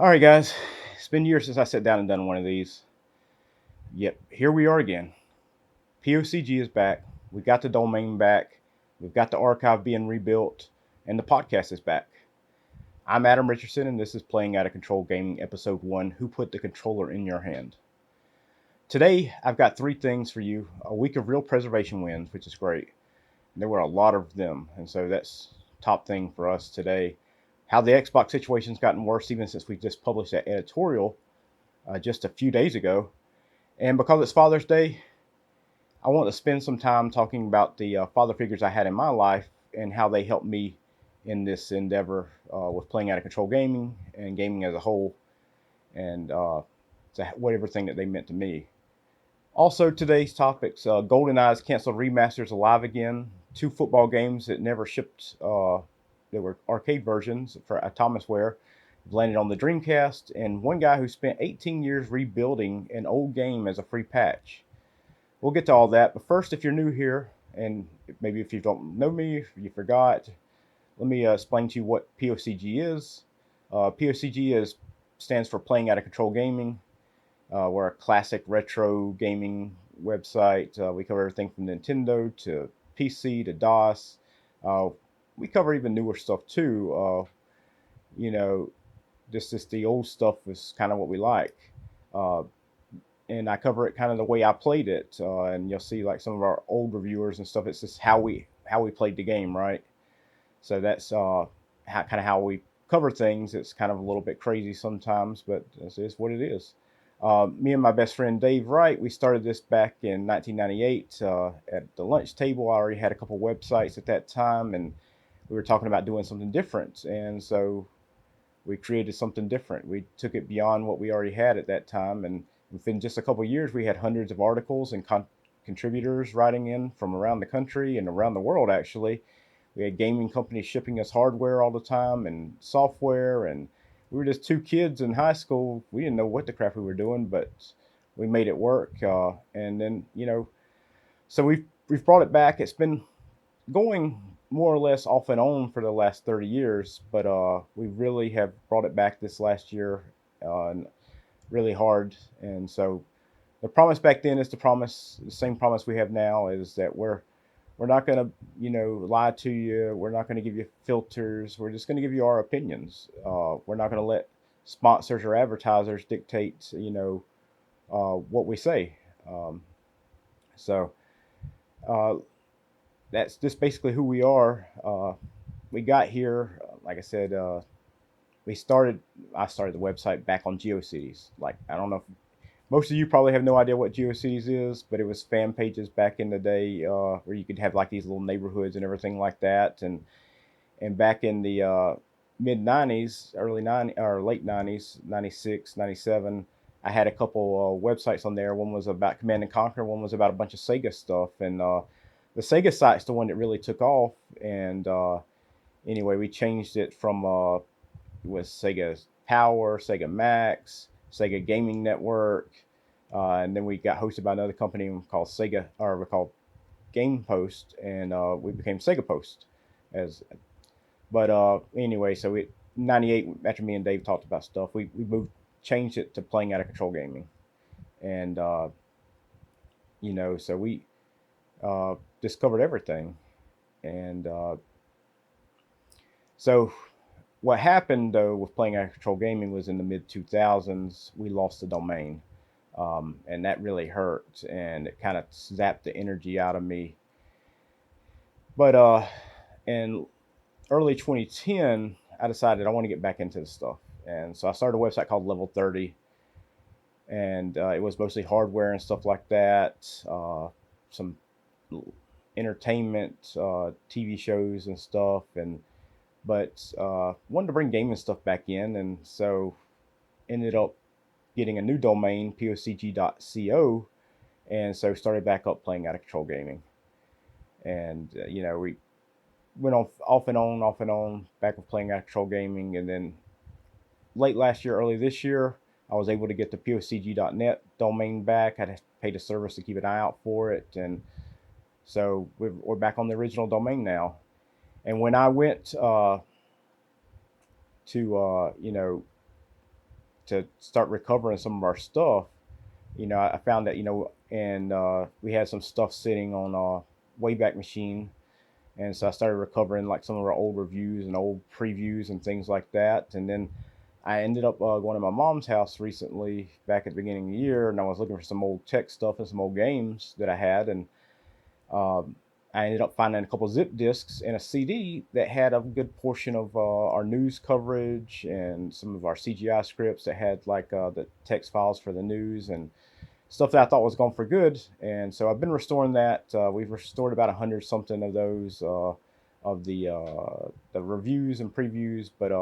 All right, guys. It's been years since I sat down and done one of these. Yep, here we are again. POCG is back. We've got the domain back. We've got the archive being rebuilt, and the podcast is back. I'm Adam Richardson, and this is Playing Out of Control Gaming Episode 1 Who Put the Controller in Your Hand? Today, I've got three things for you: a week of real preservation wins, which is great. There were a lot of them, and so that's top thing for us today. How the Xbox situation's gotten worse even since we just published that editorial just a few days ago. And because it's Father's Day, I want to spend some time talking about the father figures I had in my life and how they helped me in this endeavor with playing out of control gaming and gaming as a whole, and whatever thing that they meant to me. Also, today's topics: GoldenEye's canceled remasters alive again, two football games that never shipped. They were arcade versions for Atomiswave, landed on the Dreamcast, and one guy who spent 18 years rebuilding an old game as a free patch. We'll get to all that, but first, if you're new here, and maybe if you don't know me, if you forgot, let me explain to you what POCG is. POCG stands for Playing Out of Control Gaming. We're a classic retro gaming website. We cover everything from Nintendo to PC to DOS. We cover even newer stuff too. You know, just the old stuff is kind of what we like. Uh, and I cover it kind of the way I played it. And you'll see like some of our old reviewers and stuff. It's just how we played the game, right? So that's kind of how we cover things. It's kind of a little bit crazy sometimes, but this is what it is. Me and my best friend Dave Wright, we started this back in 1998 at the lunch table. I already had a couple websites at that time, and we were talking about doing something different. And so we created something different. We took it beyond what we already had at that time, and within just a couple of years, we had hundreds of articles and contributors writing in from around the country and around the world. Actually, we had gaming companies shipping us hardware all the time and software, and we were just two kids in high school. We didn't know what the crap we were doing, but we made it work. And then so we've brought it back. It's been going more or less off and on for the last 30 years, but we really have brought it back this last year, and really hard. And so the promise back then is the same promise we have now, is that we're not going to lie to you. We're not going to give you filters. We're just going to give you our opinions. We're not going to let sponsors or advertisers dictate what we say. So uh, that's just basically who we are. We got here, like I said, we started. I started the website back on GeoCities. Like, I don't know if most of you probably have no idea what GeoCities is, but it was fan pages back in the day where you could have like these little neighborhoods and everything like that. And back in the mid '90s, early '90s or late '90s, '96, '97, I had a couple websites on there. One was about Command and Conquer. One was about a bunch of Sega stuff. And the Sega site's the one that really took off. And anyway, we changed it from with Sega Power, Sega Max, Sega Gaming Network, and then we got hosted by another company called we called Game Post, and we became Sega Post. As but anyway, so we '98 after me and Dave talked about stuff, we changed it to Playing Out of Control Gaming, and so we discovered everything, and so what happened though with Playing Out of Control Gaming was in the mid 2000s we lost the domain, and that really hurt, and it kind of zapped the energy out of me. But in early 2010, I decided I want to get back into the stuff, and so I started a website called Level 30, and it was mostly hardware and stuff like that, some entertainment, TV shows and stuff, and but wanted to bring gaming stuff back in, and so ended up getting a new domain, pocg.co, and so started back up Playing Out of Control Gaming. And we went off and on back with Playing Out of Control Gaming, and then late last year, early this year, I was able to get the pocg.net domain back. I had to pay the service to keep an eye out for it, and so we're back on the original domain now. And when I went to to start recovering some of our stuff, I found that, and we had some stuff sitting on Wayback Machine, and so I started recovering like some of our old reviews and old previews and things like that. And then I ended up going to my mom's house recently, back at the beginning of the year, and I was looking for some old tech stuff and some old games that I had, and um, I ended up finding a couple zip disks and a CD that had a good portion of our news coverage and some of our CGI scripts that had like the text files for the news and stuff that I thought was gone for good. And so I've been restoring that. We've restored about 100 something of those of the reviews and previews, but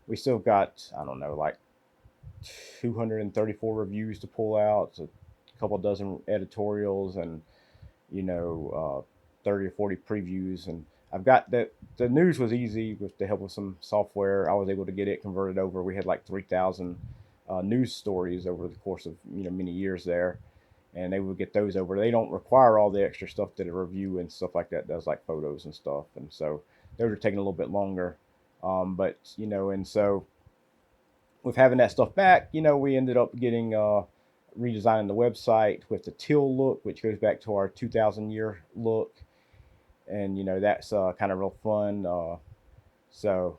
we still got, I don't know, like 234 reviews to pull out, a couple dozen editorials, and 30 or 40 previews. And I've got that. The news was easy with the help of some software. I was able to get it converted over. We had like 3,000 news stories over the course of many years there, and they would get those over. They don't require all the extra stuff that a review and stuff like that does, like photos and stuff. And so those are taking a little bit longer. But and so with having that stuff back, we ended up getting redesigning the website with the teal look, which goes back to our 2000 year look, and that's kind of real fun. So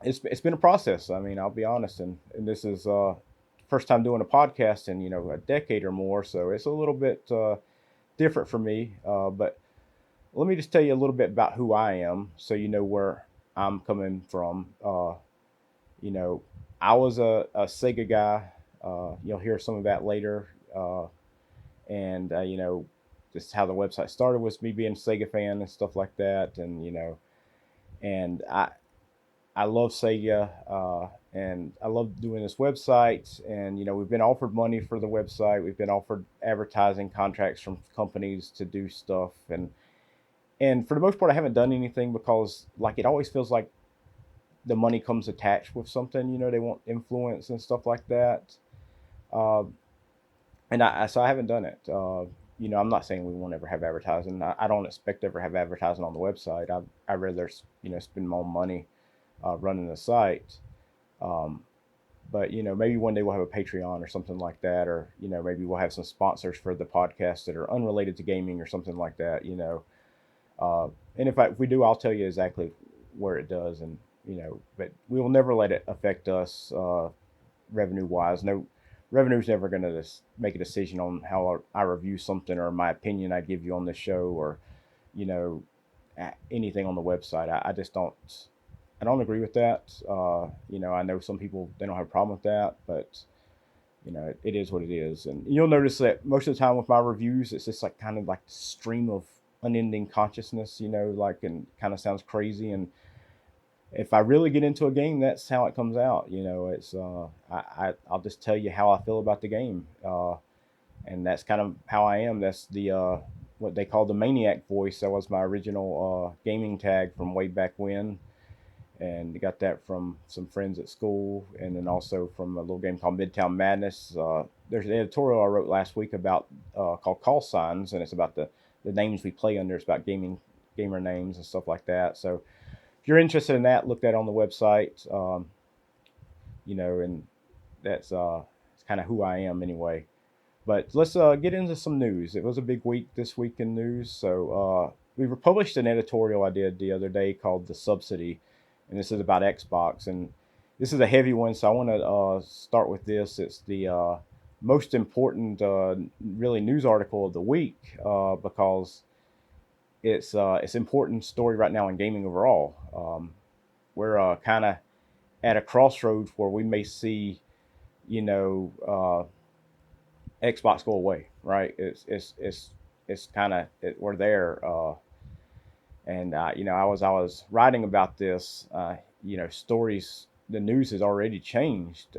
it's been a process. I mean, I'll be honest, and this is first time doing a podcast in a decade or more, so it's a little bit different for me. But let me just tell you a little bit about who I am, so you know where I'm coming from. You know, I was a Sega guy. You'll hear some of that later. And just how the website started was me being a Sega fan and stuff like that. And and I love Sega, and I love doing this website. And we've been offered money for the website. We've been offered advertising contracts from companies to do stuff, and for the most part, I haven't done anything because like it always feels like the money comes attached with something. They want influence and stuff like that. Uh, and so I haven't done it. I'm not saying we won't ever have advertising. I don't expect to ever have advertising on the website. I rather spend more money running the site. Um, but maybe one day we'll have a Patreon or something like that, or maybe we'll have some sponsors for the podcast that are unrelated to gaming or something like that. Uh, and if we do, I'll tell you exactly where it does, and but we will never let it affect us revenue wise. No, revenue's never going to make a decision on how I review something or my opinion I give you on this show, or you know anything on the website. I just don't. I don't agree with that. I know some people they don't have a problem with that, but it is what it is. And you'll notice that most of the time with my reviews, it's just like kind of like stream of unending consciousness. Like and kind of sounds crazy. And if I really get into a game, that's how it comes out. It's I'll just tell you how I feel about the game, and that's kind of how I am. That's the what they call the maniac voice. That was my original gaming tag from way back when, and got that from some friends at school, and then also from a little game called Midtown Madness. There's an editorial I wrote last week about called Call Signs, and it's about the names we play under. It's about gamer names and stuff like that. So if you're interested in that, look that on the website. And that's it's kind of who I am anyway. But let's get into some news. It was a big week this week in news. So we published an editorial I did the other day called "The Subsidy," and this is about Xbox. And this is a heavy one, so I want to start with this. It's the most important, really, news article of the week because it's important story right now in gaming overall. We're kind of at a crossroads where we may see, you know, Xbox go away. Right? It's kind of we're there. And I was writing about this. Stories. The news has already changed.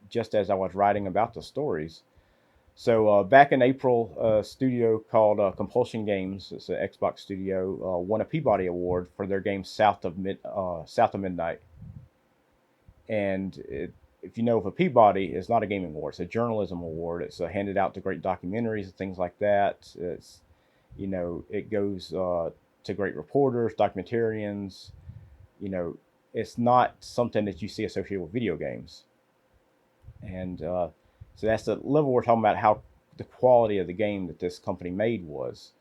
Just as I was writing about the stories. So back in April, a studio called Compulsion Games, it's an Xbox studio, won a Peabody Award for their game South of Midnight. And if you know, if a Peabody is not a gaming award, it's a journalism award. It's handed out to great documentaries and things like that. It goes to great reporters, documentarians. It's not something that you see associated with video games. And so that's the level we're talking about, how the quality of the game that this company made was.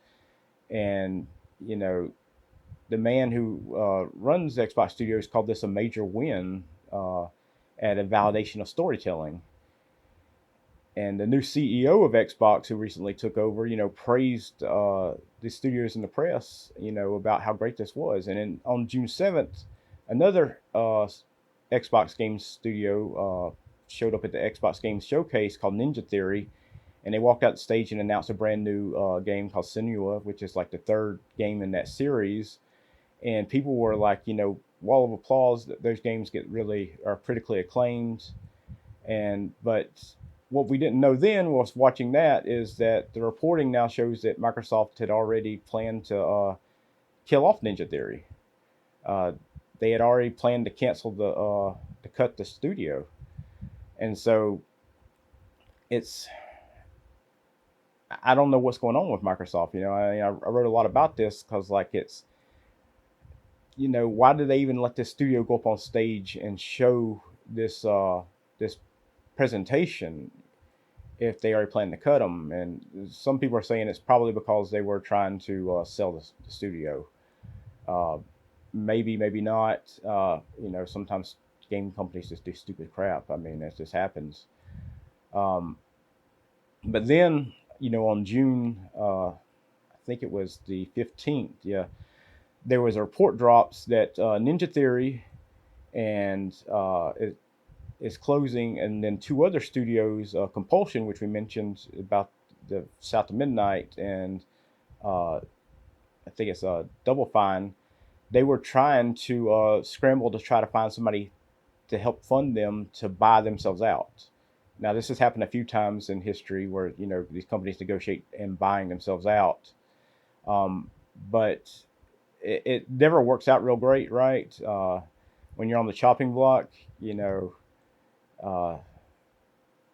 And you know, the man who runs Xbox Studios called this a major win at a validation of storytelling. And the new CEO of Xbox, who recently took over, praised the studios in the press, about how great this was. And then on June 7th, another Xbox Games studio showed up at the Xbox Games Showcase called Ninja Theory, and they walked out the stage and announced a brand new game called Senua, which is like the third game in that series. And people were like, wall of applause. Those games are critically acclaimed. But what we didn't know then was watching that is that the reporting now shows that Microsoft had already planned to kill off Ninja Theory. They had already planned to cancel to cut the studio, and so it's, I don't know what's going on with Microsoft. I wrote a lot about this because it's, why did they even let this studio go up on stage and show this presentation if they already planned to cut them? And some people are saying it's probably because they were trying to sell the studio. Maybe not. Sometimes game companies just do stupid crap. I mean, that just happens. But then, on June, I think it was the 15th, yeah, there was a report drops that Ninja Theory and it is closing, and then two other studios, Compulsion, which we mentioned about the South of Midnight, and I think it's Double Fine. They were trying to scramble to try to find somebody to help fund them to buy themselves out. Now, this has happened a few times in history where these companies negotiate and buying themselves out, but it never works out real great, right? When you're on the chopping block, uh,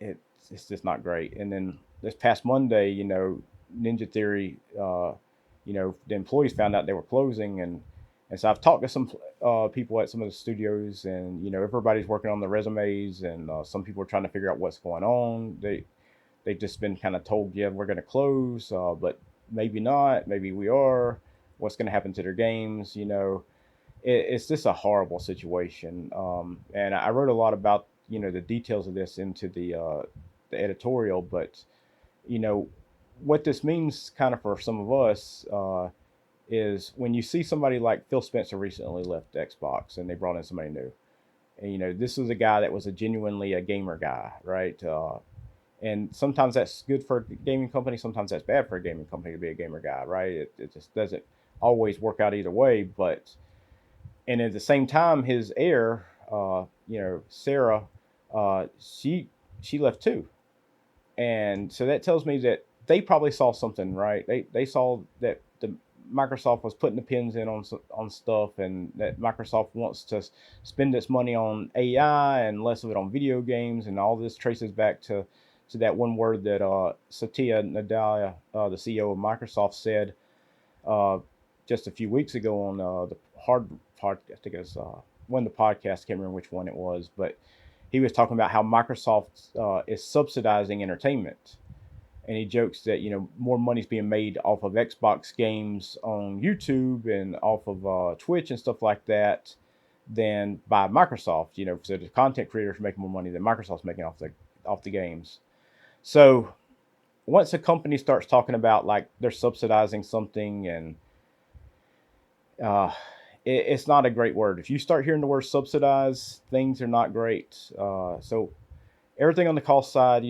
it's just not great. And then this past Monday, Ninja Theory, the employees found out they were closing, and so I've talked to some people at some of the studios, and everybody's working on the resumes, and some people are trying to figure out what's going on. They've just been kind of told, yeah, we're going to close, but maybe not, maybe we are. What's going to happen to their games? It's just a horrible situation. And I wrote a lot about the details of this into the editorial, but you know what this means kind of for some of us is when you see somebody like Phil Spencer recently left Xbox and they brought in somebody new, and this was a guy that was genuinely a gamer guy, right? And sometimes that's good for a gaming company, sometimes that's bad for a gaming company to be a gamer guy, right? It just doesn't always work out either way. But and at the same time, his heir, Sarah, she left too, and so that tells me that they probably saw something, right? They saw that the Microsoft was putting the pins in on stuff, and that Microsoft wants to spend its money on AI and less of it on video games, and all this traces back to that one word that Satya Nadella, the CEO of Microsoft, said just a few weeks ago on the hard part. I think it was one of the podcasts. I can't remember which one it was, but he was talking about how Microsoft is subsidizing entertainment, and he jokes that more money's being made off of Xbox games on YouTube and off of Twitch and stuff like that than by Microsoft. So the content creators are making more money than Microsoft's making off the games. So once a company starts talking about like they're subsidizing something, and uh, it's not a great word. If you start hearing the word subsidize, things are not great. So everything on the cost side,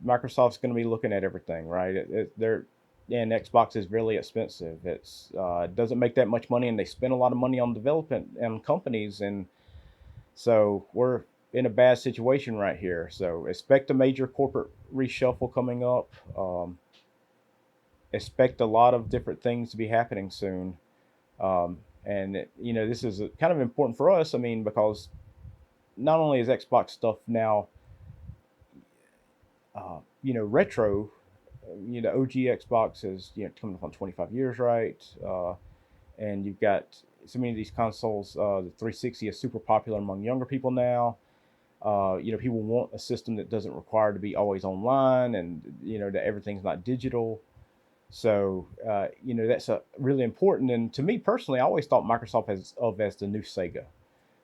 Microsoft's going to be looking at everything, right? And Xbox is really expensive. It's doesn't make that much money, and they spend a lot of money on development and companies, and so we're in a bad situation right here. So expect a major corporate reshuffle coming up. Expect a lot of different things to be happening soon. And this is kind of important for us. I mean, because not only is Xbox stuff now, retro. OG Xbox is coming up on 25 years, right? And you've got so many of these consoles. The 360 is super popular among younger people now. People want a system that doesn't require to be always online, and that everything's not digital. So that's really important. And to me personally, I always thought Microsoft as the new Sega.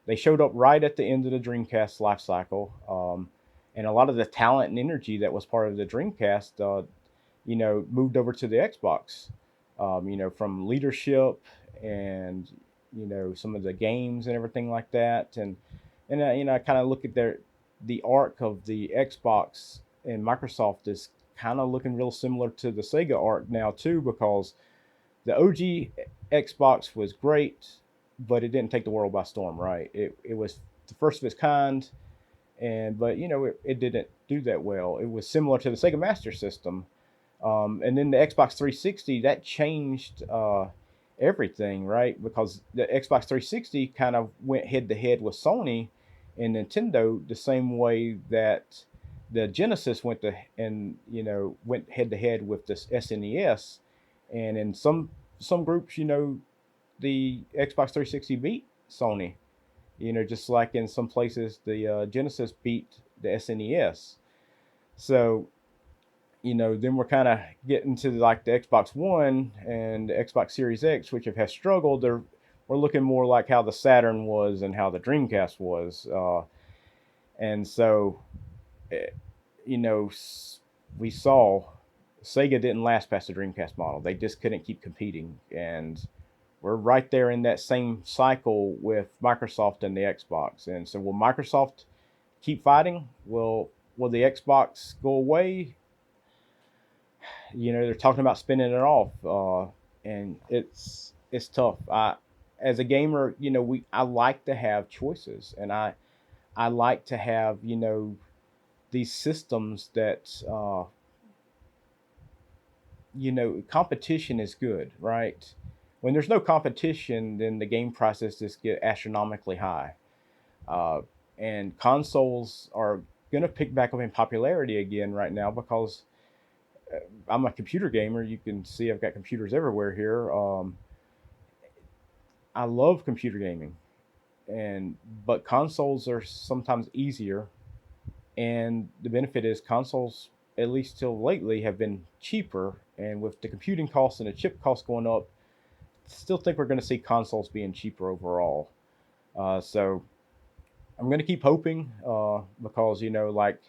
They showed up right at the end of the Dreamcast life cycle, and a lot of the talent and energy that was part of the Dreamcast, moved over to the Xbox. From leadership and some of the games and everything like that. And I kind of look at the arc of the Xbox and Microsoft is kind of looking real similar to the Sega arc now too, because the OG Xbox was great, but it didn't take the world by storm, right? It was the first of its kind, but it didn't do that well. It was similar to the Sega Master System, and then the Xbox 360 that changed everything, right? Because the Xbox 360 kind of went head to head with Sony and Nintendo the same way that the Genesis went head to head with this SNES, and in some groups, the Xbox 360 beat Sony. Just like in some places, the Genesis beat the SNES. So then we're kind of getting to like the Xbox One and the Xbox Series X, which have struggled. We're looking more like how the Saturn was and how the Dreamcast was. And so, eh, we saw Sega didn't last past the Dreamcast model. They just couldn't keep competing. And we're right there in that same cycle with Microsoft and the Xbox. And so will Microsoft keep fighting? Will the Xbox go away? They're talking about spinning it off, and it's tough. As a gamer, I like to have choices, and I like to have these systems that competition is good, right? When there's no competition, then the game prices just get astronomically high, uh, and consoles are going to pick back up in popularity again right now because I'm a computer gamer. You can see I've got computers everywhere here. I love computer gaming, but consoles are sometimes easier, and the benefit is consoles, at least till lately, have been cheaper. And with the computing costs and the chip costs going up, still think we're going to see consoles being cheaper overall. So I'm going to keep hoping because like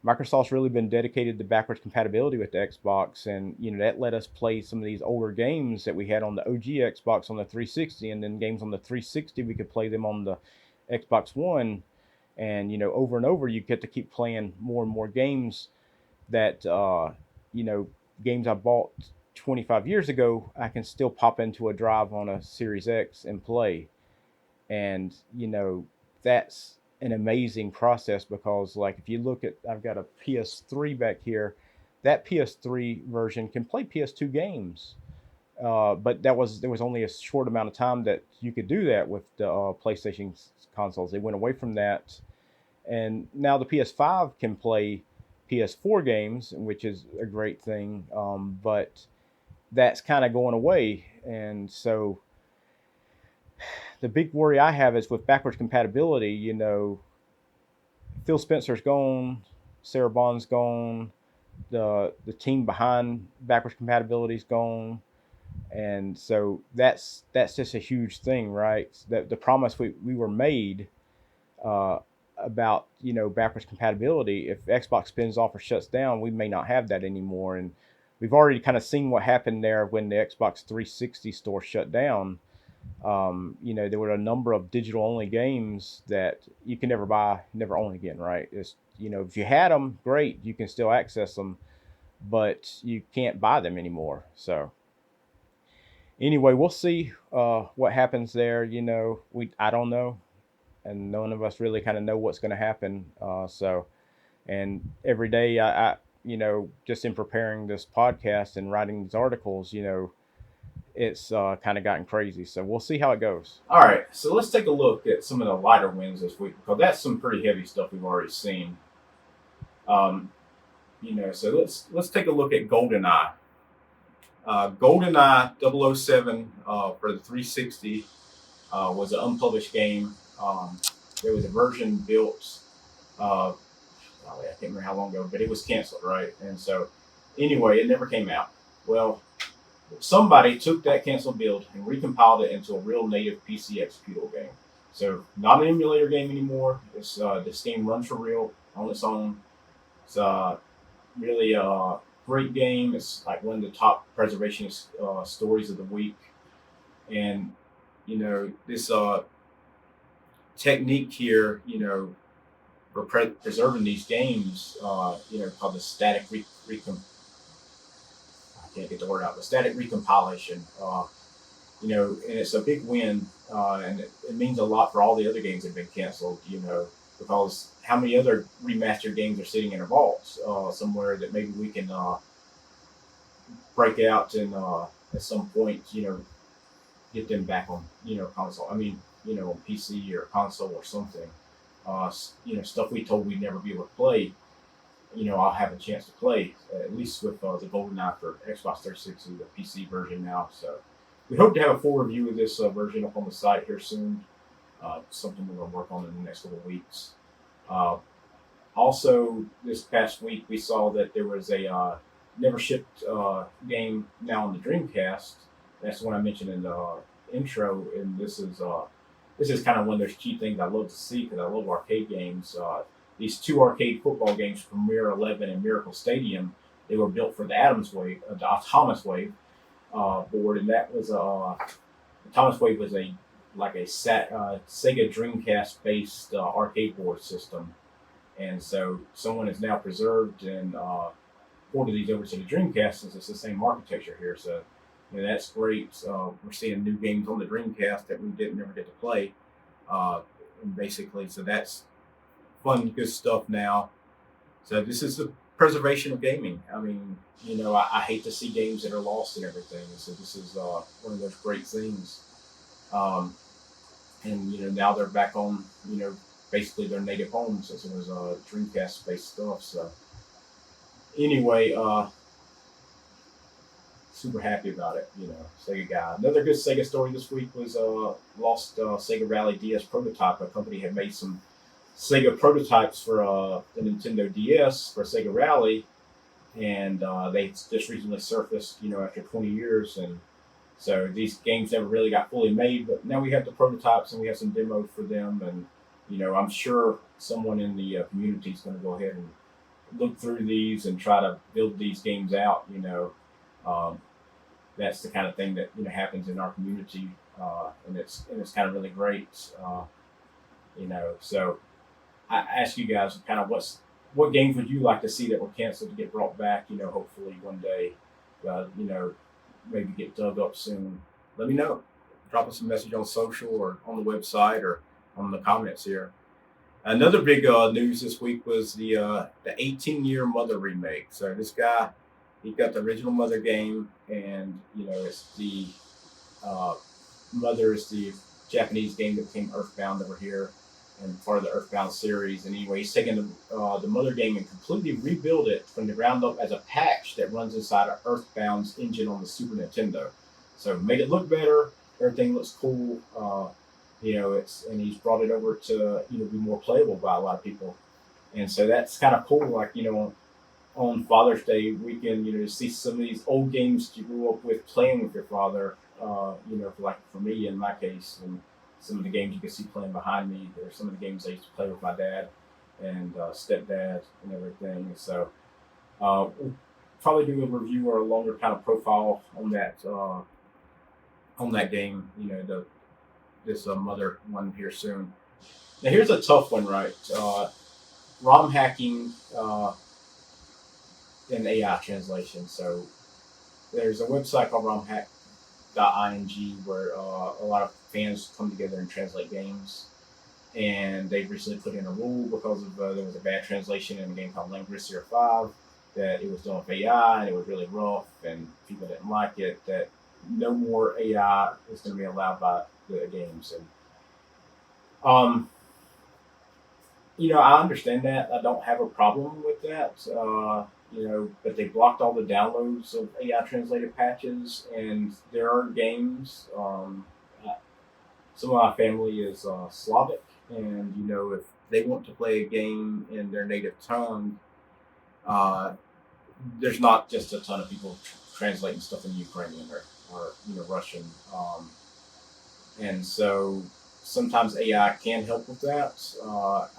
Microsoft's really been dedicated to backwards compatibility with the Xbox, and that let us play some of these older games that we had on the OG Xbox on the 360, and then games on the 360 we could play them on the Xbox One, and over and over you get to keep playing more and more games that games I bought 25 years ago I can still pop into a drive on a Series X and play, and that's an amazing process because like if you look at I've got a PS3 back here, that PS3 version can play PS2 games, but there was only a short amount of time that you could do that with the PlayStation consoles. They went away from that, and now the PS5 can play PS4 games, which is a great thing, but that's kind of going away. And so the big worry I have is with backwards compatibility. Phil Spencer's gone, Sarah Bond's gone, the team behind backwards compatibility's gone, and so that's just a huge thing, right? That the promise we were made uh, about backwards compatibility. If Xbox spins off or shuts down, we may not have that anymore, and we've already kind of seen what happened there when the Xbox 360 store shut down. There were a number of digital only games that you can never buy, never own again, right? It's, if you had them, great, you can still access them, but you can't buy them anymore. So anyway, we'll see what happens there. I don't know, and none of us really kind of know what's going to happen. And every day just in preparing this podcast and writing these articles, it's kind of gotten crazy. So we'll see how it goes. All right, so let's take a look at some of the lighter wins this week because that's some pretty heavy stuff we've already seen. So let's take a look at GoldenEye. GoldenEye 007 for the 360 was an unpublished game. There was a version built Uh, I can't remember how long ago, but it was canceled, right? And so, anyway, it never came out. Well, somebody took that canceled build and recompiled it into a real native PC executable game. So, not an emulator game anymore. It's this game runs for real on its own. It's really a great game. It's like one of the top preservation stories of the week. And this technique here, for preserving these games, called the I can't get the word out, the static recompilation. And it's a big win, and it means a lot for all the other games that have been canceled. Because how many other remastered games are sitting in our vaults somewhere that maybe we can break out and at some point, get them back on, console. I mean, on PC or console or something. Stuff we told we'd never be able to play. I'll have a chance to play at least with the GoldenEye for Xbox 360, the PC version now. So we hope to have a full review of this version up on the site here soon. Something we're going to work on in the next couple of weeks. Also, this past week we saw that there was a never shipped game now on the Dreamcast. That's the one I mentioned in the intro, and this is kind of one of those key things I love to see because I love arcade games. These two arcade football games, Premier 11 and Miracle Stadium, they were built for the Atomiswave board, and that was Atomiswave was a Sega Dreamcast based arcade board system, and so someone has now preserved and ported these over to the Dreamcast since it's the same architecture here. So that's great. We're seeing new games on the Dreamcast that we never get to play, and basically, so that's fun, good stuff now. So this is the preservation of gaming. I mean, I hate to see games that are lost and everything. So this is one of those great things. And now they're back on, basically their native homes since it was Dreamcast based stuff. So anyway, super happy about it. Sega guy. Another good Sega story this week was lost Sega Rally DS prototype. A company had made some Sega prototypes for the Nintendo DS for Sega Rally, and they just recently surfaced, after 20 years. And so these games never really got fully made, but now we have the prototypes and we have some demos for them. And I'm sure someone in the community is going to go ahead and look through these and try to build these games out. That's the kind of thing that happens in our community, and it's kind of really great. So I ask you guys kind of what games would you like to see that were canceled to get brought back? Hopefully one day, maybe get dug up soon. Let me know. Drop us a message on social or on the website or on the comments here. Another big news this week was the 18-year Mother remake. So this guy, he got the original Mother game, and it's the Mother is the Japanese game that became Earthbound over here and part of the Earthbound series. And anyway, he's taken the Mother game and completely rebuilt it from the ground up as a patch that runs inside of Earthbound's engine on the Super Nintendo. So made it look better. Everything looks cool. And he's brought it over to be more playable by a lot of people. And so that's kind of cool. Like on Father's Day weekend, to see some of these old games you grew up with playing with your father. For me in my case, and some of the games you can see playing behind me. There are some of the games I used to play with my dad and stepdad and everything. So we'll probably do a review or a longer kind of profile on that game. This Mother one here soon. Now here's a tough one, right? Romhack.ing and AI translation. So there's a website called Romhack.ing where a lot of fans come together and translate games. And they've recently put in a rule because of there was a bad translation in a game called Langrisser 5 that it was done with AI and it was really rough and people didn't like it. That no more AI is going to be allowed by the games. And I understand that. I don't have a problem with that. But they blocked all the downloads of AI translated patches, and there are games. Some of my family is Slavic, and if they want to play a game in their native tongue, uh, there's not just a ton of people translating stuff in Ukrainian or Russian, and so sometimes AI can help with that.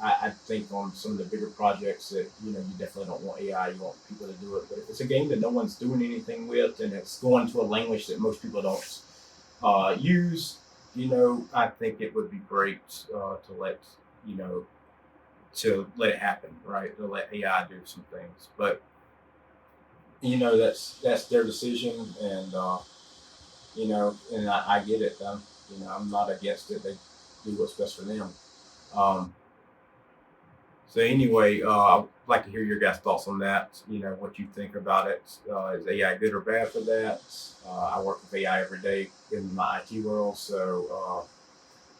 I think on some of the bigger projects that you definitely don't want AI. You want people to do it. But if it's a game that no one's doing anything with and it's going to a language that most people don't use, I think it would be great to let you know it happen, right? To let AI do some things, but that's their decision, and and I get it. I'm not against it. They do what's best for them. Um, so anyway, I'd like to hear your guys' thoughts on that. What you think about it. Is AI good or bad for that? I work with AI every day in my IT world, so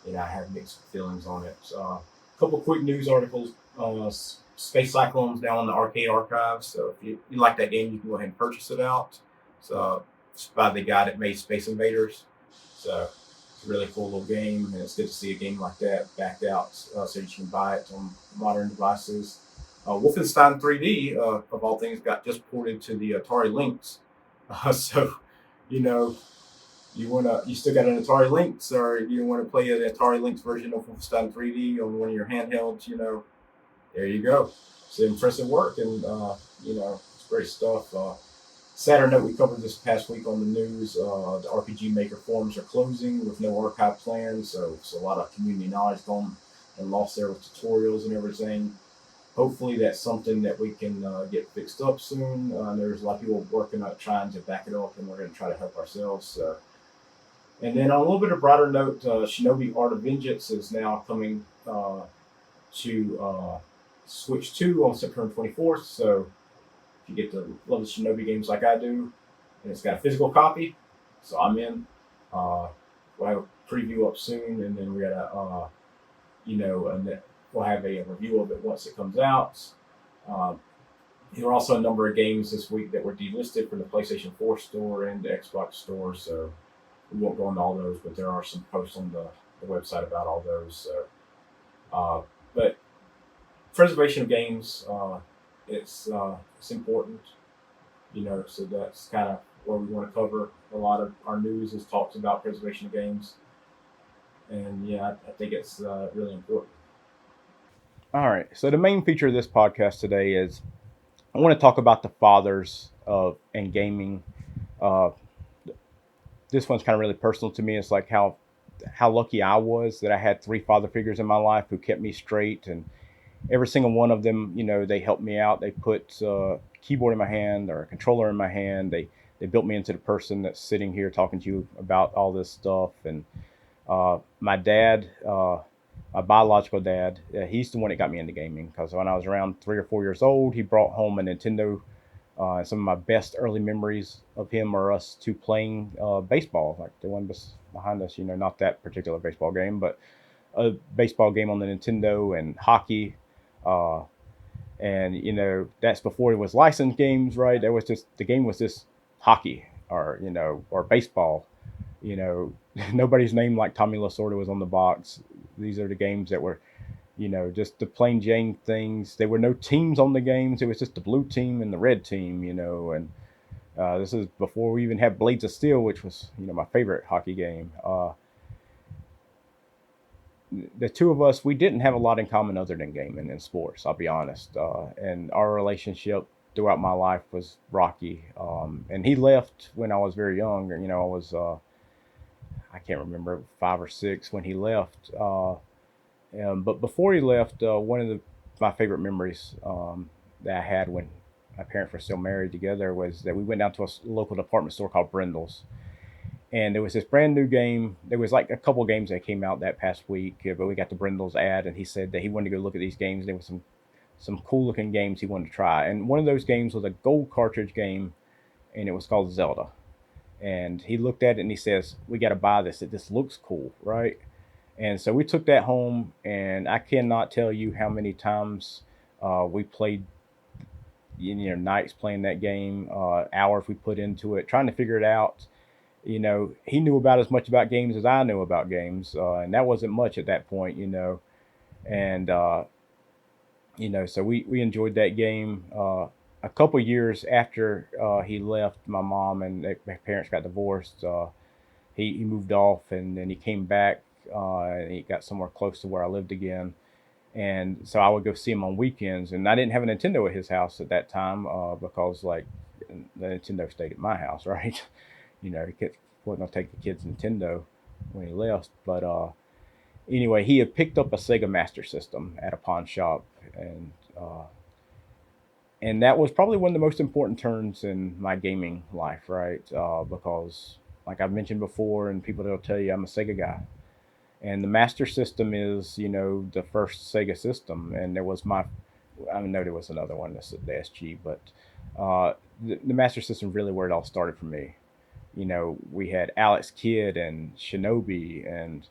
I have mixed feelings on it. A couple quick news articles. Space Cyclone's now on the arcade archive, so if you like that game, you can go ahead and purchase it out. So it's by the guy that made Space Invaders. So it's a really cool little game, and it's good to see a game like that backed out so you can buy it on modern devices. Wolfenstein 3D, of all things, got just ported to the Atari Lynx. So, you know, you still got an Atari Lynx, or you want to play an Atari Lynx version of Wolfenstein 3D on one of your handhelds, there you go. It's impressive work, and it's great stuff. Sadder note, we covered this past week on the news. The RPG Maker forums are closing with no archive plans, so it's a lot of community knowledge gone and lost there with tutorials and everything. Hopefully, that's something that we can get fixed up soon. There's a lot of people working on trying to back it up, and we're going to try to help ourselves. And then on a little bit of broader note, Shinobi Art of Vengeance is now coming to Switch 2 on September 24th. So if you get to love the Shinobi games like I do, and it's got a physical copy, so I'm in. We'll have a preview up soon, and then we got a, and we'll have a review of it once it comes out. There are also a number of games this week that were delisted from the PlayStation 4 store and the Xbox store, so we won't go into all those, but there are some posts on the website about all those. So, but preservation of games, it's important, so that's kind of where we want to cover. A lot of our news is talks about preservation of games, and I think it's really important. All right, so the main feature of this podcast today is I want to talk about the fathers of and gaming. Uh, this one's kind of really personal to me. It's like how lucky I was that I had three father figures in my life who kept me straight, and every single one of them, they helped me out. They put a keyboard in my hand or a controller in my hand. They built me into the person that's sitting here talking to you about all this stuff. And my dad, my biological dad, he's the one that got me into gaming, because when I was around 3 or 4 years old, he brought home a Nintendo. Some of my best early memories of him are us two playing baseball, like the one behind us. Not that particular baseball game, but a baseball game on the Nintendo, and hockey. Uh, and that's before it was licensed games, right? There was just the game was just hockey, or baseball. Nobody's name like Tommy Lasorda was on the box. These are the games that were, just the plain Jane things. There were no teams on the games. It was just the blue team and the red team, and this is before we even had Blades of Steel, which was, my favorite hockey game. The two of us, we didn't have a lot in common other than gaming and sports, I'll be honest. And our relationship throughout my life was rocky. And he left when I was very young. I was, I can't remember, 5 or 6 when he left. But before he left, one of my favorite memories that I had when my parents were still married together was that we went down to a local department store called Brindle's. And there was this brand new game. There was like a couple of games that came out that past week, but we got the Brindle's ad, and he said that he wanted to go look at these games. There were some cool looking games he wanted to try, and one of those games was a gold cartridge game, and it was called Zelda. And he looked at it and he says, "We got to buy this. This looks cool, right?" And so we took that home, and I cannot tell you how many times we played, nights playing that game, hours we put into it, trying to figure it out. He knew about as much about games as I knew about games, and that wasn't much at that point. And So we enjoyed that game. A couple years after he left, my mom and my parents got divorced. He moved off, and then he came back. And he got somewhere close to where I lived again, and so I would go see him on weekends. And I didn't have a Nintendo at his house at that time because like the Nintendo stayed at my house, right? He wasn't gonna take the kids Nintendo when he left. But anyway, he had picked up a Sega Master System at a pawn shop, and uh, and that was probably one of the most important turns in my gaming life, right? Because like I've mentioned before, and people will tell you, I'm a Sega guy, and the Master System is the first Sega system, and there was I know there was another one, the SG, but the Master System really where it all started for me. We had Alex Kidd and Shinobi, and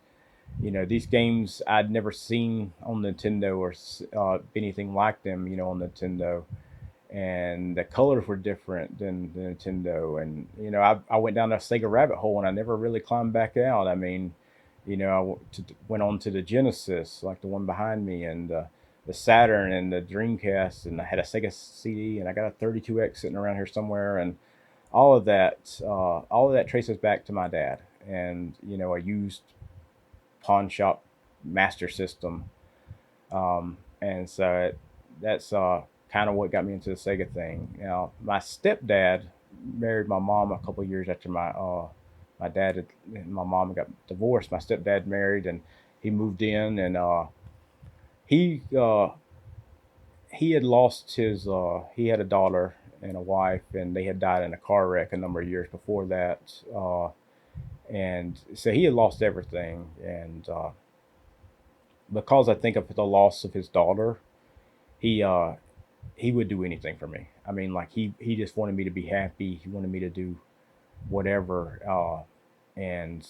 these games I'd never seen on Nintendo or anything like them, on Nintendo, and the colors were different than the Nintendo. And I went down a Sega rabbit hole, and I never really climbed back out. I mean, went on to the Genesis, like the one behind me, and the Saturn and the Dreamcast, and I had a Sega CD, and I got a 32X sitting around here somewhere, and all of that traces back to my dad, and a used pawn shop master system. And so that's kind of what got me into the Sega thing. Now, my stepdad married my mom a couple years after my dad and my mom got divorced. My stepdad married, and he moved in, and he uh, he had lost his he had a daughter and a wife, and they had died in a car wreck a number of years before that. And so he had lost everything, and because I think of the loss of his daughter, he he would do anything for me. I mean, like he just wanted me to be happy. He wanted me to do whatever, and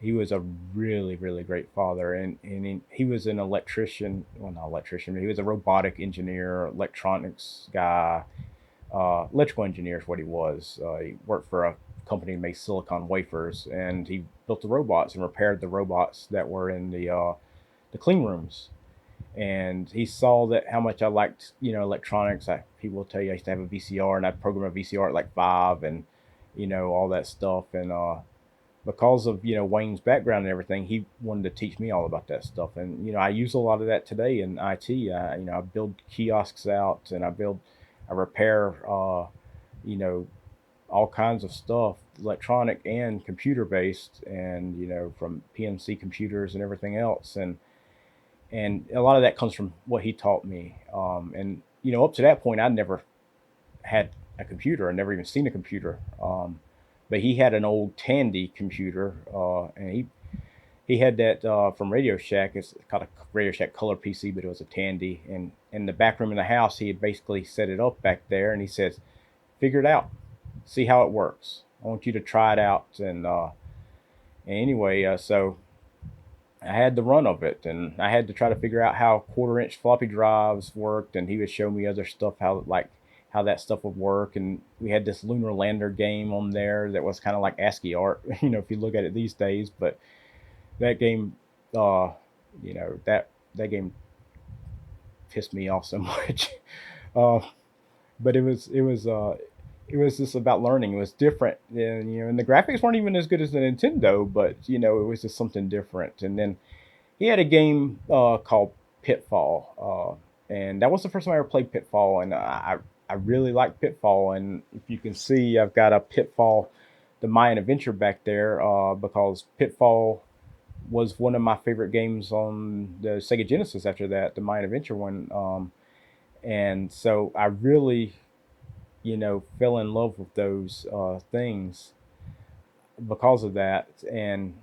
he was a really really great father. And he was an electrician, well, not electrician, but he was a robotic engineer, electronics guy, electrical engineer is what he was. He worked for a company that made silicon wafers, and he built the robots and repaired the robots that were in the clean rooms. And he saw that how much I liked, electronics. He will tell you I used to have a VCR, and I'd program a VCR at like 5, and all that stuff. And because of Wayne's background and everything, he wanted to teach me all about that stuff. And I use a lot of that today in IT. I build kiosks out, and I repair, you know, all kinds of stuff, electronic and computer based, and from PMC computers and everything else. And a lot of that comes from what he taught me. And up to that point, I'd never had a computer. I'd never even seen a computer. But he had an old Tandy computer, and he had that from Radio Shack. It's called a Radio Shack Color PC, but it was a Tandy. And in the back room in the house, he had basically set it up back there, and he says, "Figure it out, see how it works. I want you to try it out." And anyway, so I had the run of it, and I had to try to figure out how quarter-inch floppy drives worked, and he would show me other stuff, how that stuff would work. And we had this lunar lander game on there that was kind of like ASCII art, if you look at it these days. But that game, that game pissed me off so much. uh, but it was just about learning. It was different, and the graphics weren't even as good as the Nintendo, but it was just something different. And then he had a game called Pitfall, and that was the first time I ever played Pitfall, and I really like Pitfall. And if you can see, I've got a Pitfall, the Mayan Adventure back there, because Pitfall was one of my favorite games on the Sega Genesis after that, the Mayan Adventure one. And so I really, fell in love with those things because of that. And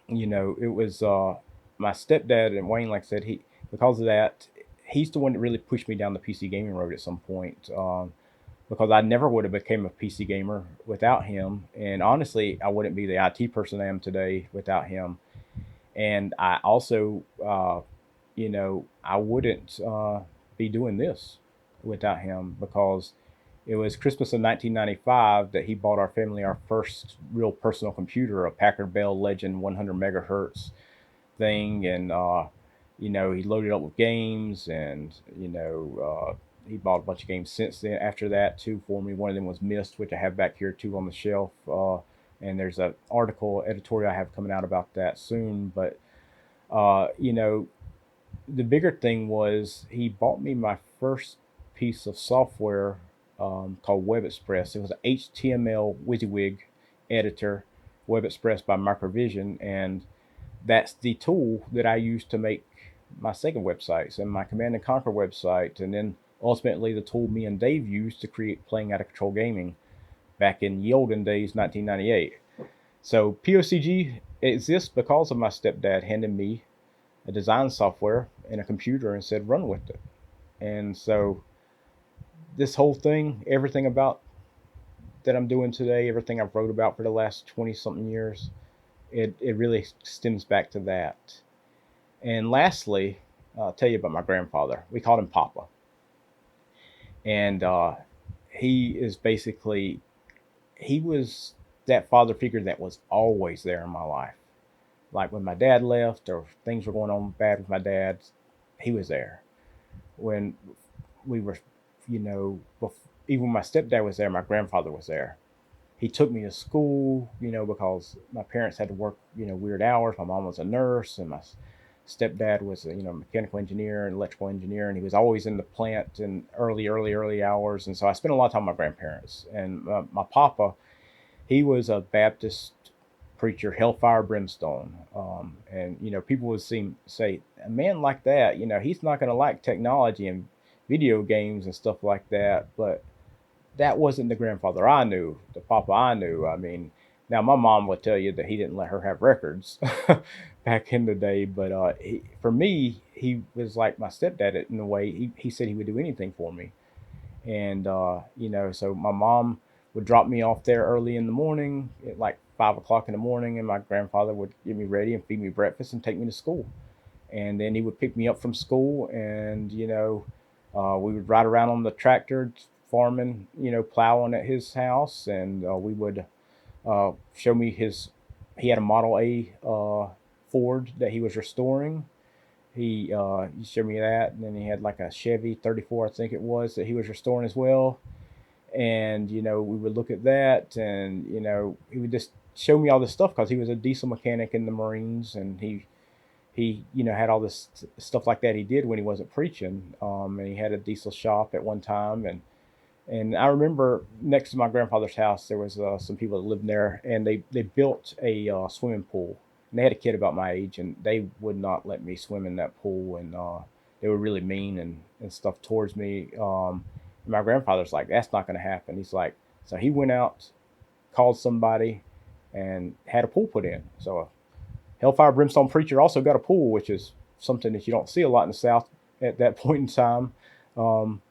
it was my stepdad and Wayne, like I said, he because of that, he's the one that really pushed me down the PC gaming road at some point. Because I never would have became a PC gamer without him, and honestly, I wouldn't be the IT person I am today without him. And I also, I wouldn't be doing this without him, because it was Christmas of 1995 that he bought our family our first real personal computer, a Packard Bell Legend 100 megahertz thing. And He loaded up with games, and he bought a bunch of games since then. After that, too, for me. One of them was Mist, which I have back here too on the shelf. And there's an article editorial I have coming out about that soon. But uh, you know, the bigger thing was he bought me my first piece of software called WebExpress. It was an HTML WYSIWYG editor, WebExpress by Microvision, and that's the tool that I use to make my Sega websites and my Command and Conquer website, and then ultimately the tool me and Dave used to create Playing Out of Control Gaming back in the olden days, 1998. So POCG exists because of my stepdad handing me a design software and a computer and said run with it. And so this whole thing, everything about that I'm doing today, everything I've wrote about for the last 20 something years, it really stems back to that. And lastly, I'll tell you about my grandfather. We called him Papa. And he is basically, he was that father figure that was always there in my life. Like when my dad left or things were going on bad with my dad, he was there. When we were, even when my stepdad was there, my grandfather was there. He took me to school, because my parents had to work, weird hours. My mom was a nurse, and my stepdad was a, mechanical engineer and electrical engineer, and he was always in the plant in early hours. And so I spent a lot of time with my grandparents. And my papa, he was a Baptist preacher, hellfire brimstone. And people would say a man like that, he's not going to like technology and video games and stuff like that. But that wasn't the grandfather I knew, the papa I knew. I mean, now my mom would tell you that he didn't let her have records back in the day, but for me, he was like my stepdad in a way. He said he would do anything for me, and so my mom would drop me off there early in the morning at like 5 o'clock in the morning, and my grandfather would get me ready and feed me breakfast and take me to school, and then he would pick me up from school, and we would ride around on the tractor farming, plowing at his house, and we would show me his. He had a Model A Ford that he was restoring. He showed me that, and then he had like a Chevy 34, I think it was, that he was restoring as well. And we would look at that, and he would just show me all this stuff because he was a diesel mechanic in the Marines, and he had all this stuff like that he did when he wasn't preaching. And he had a diesel shop at one time, and I remember next to my grandfather's house there was some people that lived there, and they built a swimming pool. And they had a kid about my age, and they would not let me swim in that pool, and they were really mean and stuff towards me. And my grandfather's like, that's not going to happen. He's like, so he went out, called somebody, and had a pool put in. So a Hellfire Brimstone preacher also got a pool, which is something that you don't see a lot in the South at that point in time. Um,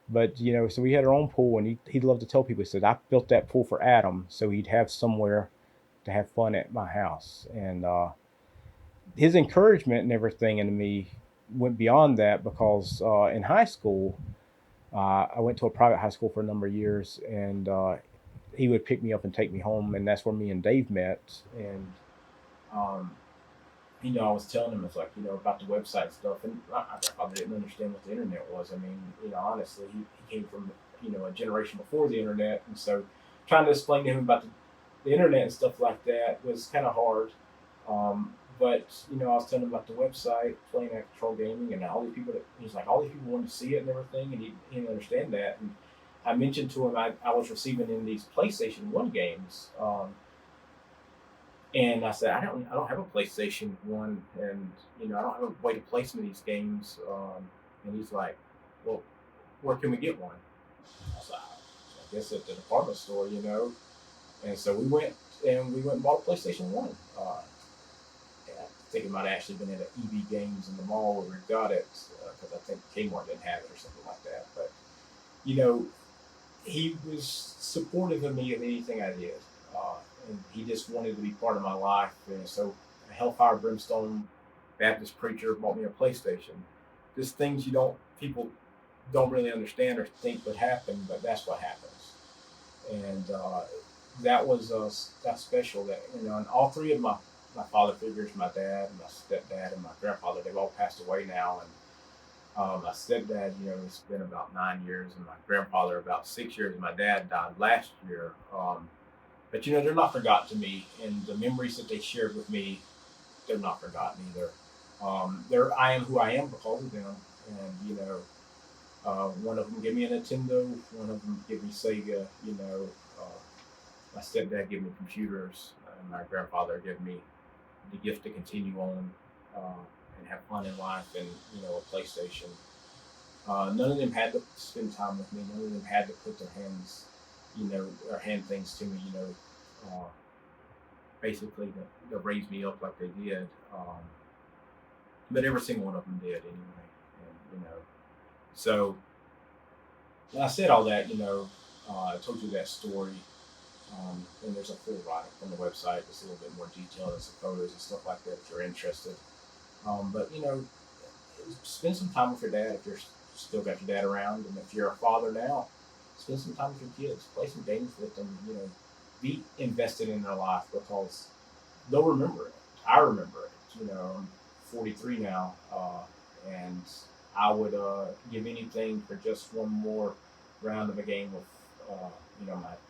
but so we had our own pool, and he'd love to tell people. He said, I built that pool for Adam, so he'd have somewhere to have fun at my house. And his encouragement and everything in me went beyond that, because in high school, I went to a private high school for a number of years, and he would pick me up and take me home, and that's where me and Dave met. And um, I was telling him, it's like, about the website stuff, and I probably didn't understand what the internet was. I mean, honestly, he came from, a generation before the internet, and so trying to explain to him about the internet and stuff like that was kind of hard. But I was telling him about the website, Playing at Control Gaming, and all these people he's like, all these people wanted to see it and everything, and he didn't understand that. And I mentioned to him I was receiving in these PlayStation 1 games. And I said, I don't have a PlayStation 1, and I don't have a way to play some of these games. And he's like, well, where can we get one? I said, I guess at the department store. And so we went and bought a PlayStation 1. I think it might have actually been at EB Games in the mall where we got it, because I think Kmart didn't have it or something like that. But he was supportive of me of anything I did, and he just wanted to be part of my life. And so, a Hellfire Brimstone Baptist preacher bought me a PlayStation. Just things people don't really understand or think would happen, but that's what happens. And that was that's special. That and all three of my my father figures, my dad, my stepdad, and my grandfather, they've all passed away now. And my stepdad, it's been about 9 years, and my grandfather about 6 years. And my dad died last year. But they're not forgotten to me, and the memories that they shared with me, they're not forgotten either. I am who I am because of them, and one of them gave me a Nintendo, one of them gave me Sega. My stepdad gave me computers, and my grandfather gave me the gift to continue on and have fun in life, and a PlayStation. None of them had to spend time with me. None of them had to put their hands, or hand things to me. Basically to raise me up like they did. But every single one of them did anyway. And so when I said all that, I told you that story. And there's a full write-up on the website. It's a little bit more detailed. There's some photos and stuff like that if you're interested. But spend some time with your dad if you're still got your dad around, and if you're a father now, spend some time with your kids. Play some games with them. Be invested in their life because they'll remember it. I remember it. I'm 43 now, and I would give anything for just one more round of a game with,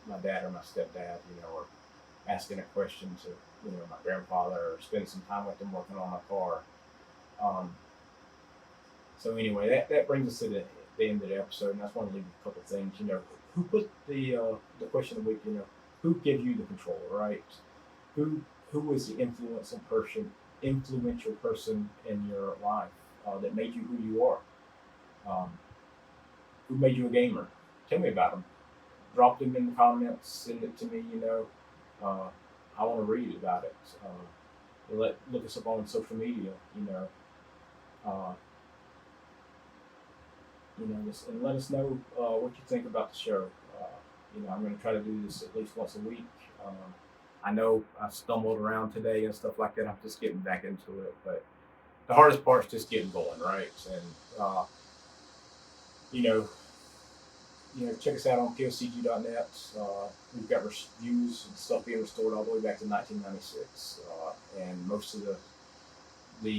my dad or my stepdad, or asking a question to, my grandfather, or spending some time with them working on my car. So anyway, that brings us to the end of the episode, and I just want to leave a couple things. Who put the question of the week? Who gave you the controller, right? Who was the influential person in your life that made you who you are? Who made you a gamer? Tell me about them. Drop them in the comments. Send it to me. I want to read about it. Look us up on social media. Uh, and let us know what you think about the show. I'm going to try to do this at least once a week. I know I stumbled around today and stuff like that. I'm just getting back into it, but the hardest part is just getting going, right? And check us out on POCG.net. We've got reviews and stuff being restored all the way back to 1996, and most of the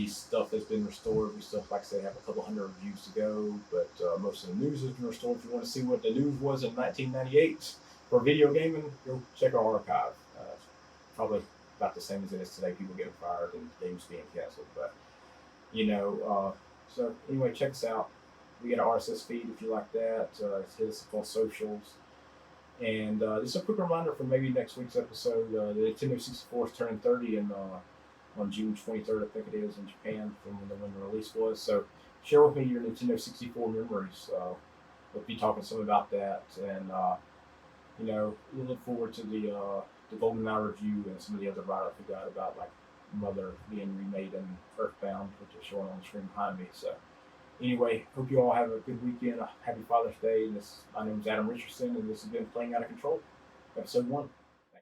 stuff that's been restored, we still, like I said, have a couple hundred reviews to go, but most of the news has been restored. If you want to see what the news was in 1998 for video gaming, go check our archive. Probably about the same as it is today, people getting fired and games being canceled. But, so anyway, check us out. We got an RSS feed if you like that. Hit us up on socials. And just a quick reminder for maybe next week's episode, the Nintendo 64 is turning 30 on June 23rd, I think it is, in Japan, from when the release was. So share with me your Nintendo 64 memories. We'll be talking some about that. And, we look forward to the GoldenEye review and some of the other write-ups we got about, like, Mother being remade in Earthbound, which is showing on the screen behind me. So anyway, hope you all have a good weekend. Happy Father's Day. My name is Adam Richardson, and this has been Playing Out of Control, episode 1.